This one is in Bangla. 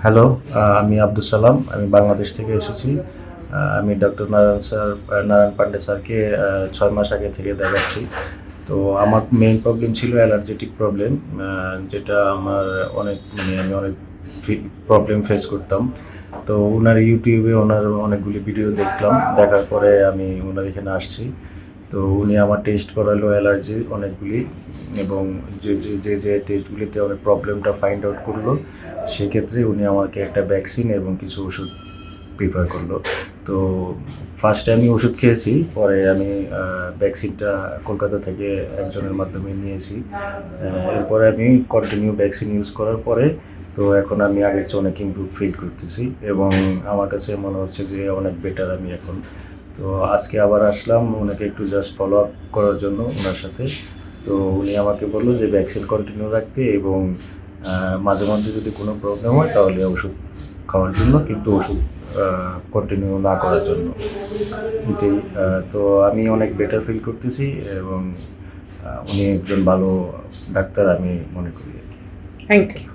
হ্যালো, আমি আব্দুল সালাম। আমি বাংলাদেশ থেকে এসেছি। আমি ডক্টর নারায়ণ পান্ডে স্যারকে ৬ মাস আগে থেকে দেখাচ্ছি। তো আমার মেইন প্রবলেম ছিল অ্যালার্জেটিক প্রবলেম, যেটা আমার আমি অনেক প্রবলেম ফেস করতাম। তো ওনার ইউটিউবে ওনার অনেকগুলি ভিডিও দেখলাম। দেখার পরে আমি ওনার এখানে আসছি। তো উনি আমার টেস্ট করালো অ্যালার্জির অনেকগুলি, এবং যে টেস্টগুলিতে অনেক প্রবলেমটা ফাইন্ড আউট করলো, সেক্ষেত্রে উনি আমাকে একটা ভ্যাকসিন এবং কিছু ওষুধ প্রিফার করলো। তো ফার্স্টে আমি ওষুধ খেয়েছি, পরে আমি ভ্যাকসিনটা কলকাতা থেকে একজনের মাধ্যমে নিয়েছি। এরপরে আমি কন্টিনিউ ভ্যাকসিন ইউজ করার পরে তো এখন আমি আগের চেয়ে অনেক ইমপ্রুভ ফিল করতেছি, এবং আমার কাছে মনে হচ্ছে যে অনেক বেটার আমি এখন। তো আজকে আবার আসলাম ওনাকে একটু জাস্ট ফলো আপ করার জন্য ওনার সাথে। তো উনি আমাকে বললো যে ভ্যাকসিন কন্টিনিউ রাখতে, এবং মাঝে মধ্যে যদি কোনো প্রবলেম হয় তাহলে ওষুধ খাওয়ার জন্য, কিন্তু ওষুধ কন্টিনিউ না করার জন্য। এটাই। তো আমি অনেক বেটার ফিল করতেছি, এবং উনি একজন ভালো ডাক্তার আমি মনে করি আর কি। Thank you.